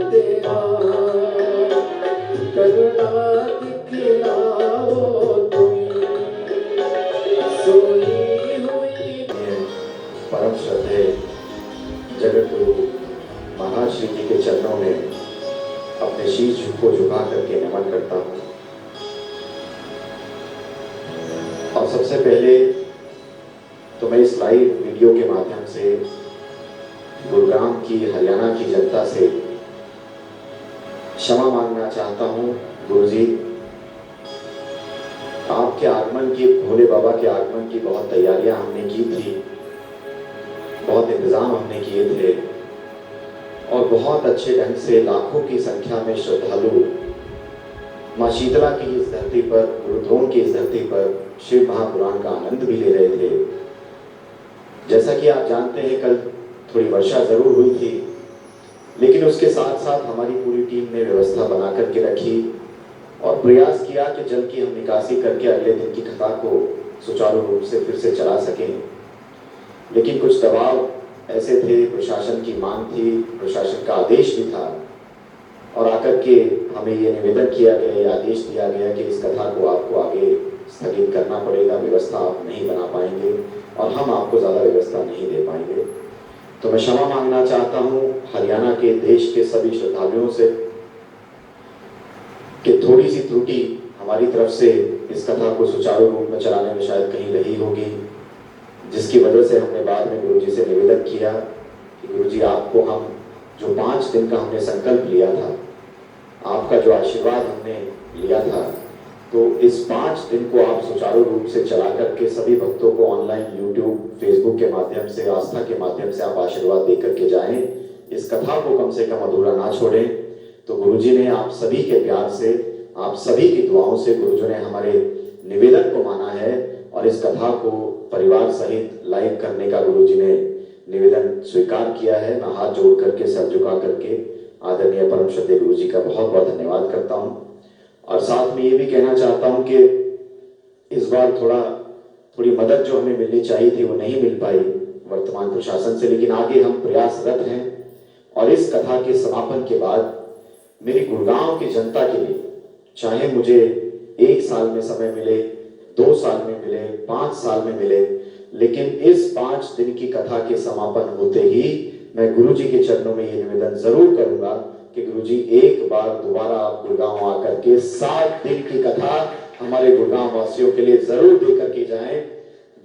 तेरा करुणा दिखलाओ तुम सोई हुई। परम श्रद्धेय जगत गुरु महाराज श्री जी के चरणों में अपने शीश को झुका करके नमन करता हूँ। और सबसे पहले तो मैं इस लाइव वीडियो के माध्यम से गुरुग्राम की, हरियाणा की जनता से क्षमा मांगना चाहता हूँ। गुरुजी, आपके आगमन की, भोले बाबा के आगमन की बहुत तैयारियां हमने की थी, बहुत इंतजाम हमने किए थे और बहुत अच्छे ढंग से लाखों की संख्या में श्रद्धालु माँ शीतला की इस धरती पर, गुरुद्रोण की इस धरती पर शिव महापुराण का आनंद भी ले रहे थे। जैसा कि आप जानते हैं, कल थोड़ी वर्षा जरूर हुई थी, लेकिन उसके साथ साथ हमारी पूरी टीम ने व्यवस्था बना करके रखी और प्रयास किया कि जल की हम निकासी करके अगले दिन की कथा को सुचारू रूप से फिर से चला सकें। लेकिन कुछ दबाव ऐसे थे, प्रशासन की मांग थी, प्रशासन का आदेश भी था और आकर के हमें ये निवेदन किया गया, ये आदेश दिया गया कि इस कथा को आपको आगे स्थगित करना पड़ेगा, व्यवस्था आप नहीं बना पाएंगे और हम आपको ज़्यादा व्यवस्था नहीं दे पाएंगे। तो मैं क्षमा मांगना चाहता हूँ हरियाणा के, देश के सभी श्रद्धालुओं से कि थोड़ी सी त्रुटि हमारी तरफ से इस कथा को सुचारू रूप में चलाने में शायद कहीं रही होगी, जिसकी वजह से हमने बाद में गुरुजी से निवेदन किया कि गुरुजी, आपको हम जो 5 दिन का हमने संकल्प लिया था, आपका जो आशीर्वाद हमने लिया था, तो इस 5 दिन को आप सुचारू रूप से चला करके सभी भक्तों को ऑनलाइन यूट्यूब, फेसबुक के माध्यम से, आस्था के माध्यम से आप आशीर्वाद दे करके जाएं, इस कथा को कम से कम अधूरा ना छोड़ें। तो गुरुजी ने आप सभी के प्यार से, आप सभी की दुआओं से गुरुजी ने हमारे निवेदन को माना है और इस कथा को परिवार सहित लाइव करने का गुरुजी ने निवेदन स्वीकार किया है। मैं हाथ जोड़ करके, सर झुका करके आदरणीय परम श्रद्धेय गुरुजी का बहुत बहुत धन्यवाद करता हूँ। और साथ में ये भी कहना चाहता हूँ कि इस बार थोड़ी मदद जो हमें मिलनी चाहिए थी वो नहीं मिल पाई वर्तमान प्रशासन से, लेकिन आगे हम प्रयासरत हैं और इस कथा के समापन के बाद मेरी गुड़गांव की जनता के लिए, चाहे मुझे 1 साल में समय मिले, 2 साल में मिले, 5 साल में मिले, लेकिन इस 5 दिन की कथा के समापन होते ही मैं गुरुजी के चरणों में ये निवेदन जरूर करूंगा कि गुरुजी, एक बार दोबारा आप गुड़गांव आकर के 7 दिन की कथा हमारे गुड़गांव वासियों के लिए जरूर दे करके जाएं।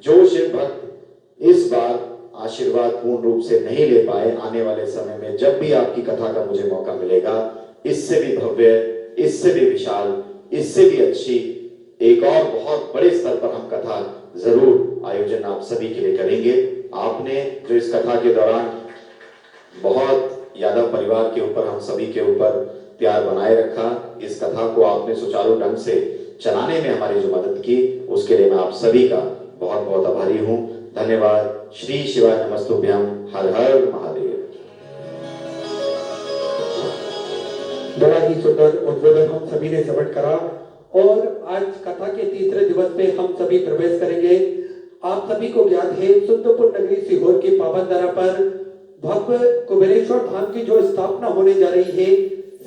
जो शिव भक्त इस बार आशीर्वाद पूर्ण रूप से नहीं ले पाए, आने वाले समय में जब भी आपकी कथा का मुझे मौका मिलेगा, इससे भी भव्य, इससे भी विशाल, इससे भी अच्छी एक और बहुत बड़े स्तर पर हम कथा जरूर आयोजन आप सभी के लिए करेंगे। आपने जो इस कथा के दौरान बहुत यादव परिवार के ऊपर, हम सभी के ऊपर प्यार बनाए रखा, इस कथा को आपने सुचारू ढंग से चलाने में हमारी जो मदद की, उसके लिए मैं आप सभी का बहुत बहुत आभारी हूँ। धन्यवाद। श्री शिवाय नमस्तुभ्यम। हर हर महादेव। बड़ा ही सुंदर उद्बोधन हम सभी ने श्रवण करा और आज कथा के तीसरे दिवस में हम सभी प्रवेश करेंगे। आप सभी को ज्ञात है, शुद्धपुर नगरी सीहोर की पावन धरा पर भव्य कुबेरेश्वर धाम की जो स्थापना होने जा रही है,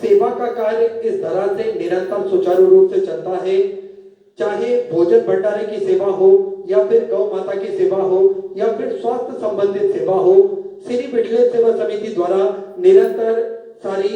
सेवा का कार्य इस धरा से निरंतर सुचारू रूप से चलता है। चाहे भोजन भंडारे की सेवा हो या फिर गौ माता की सेवा हो या फिर स्वास्थ्य संबंधित सेवा हो, श्री विठलेश्वर सेवा समिति द्वारा निरंतर सारी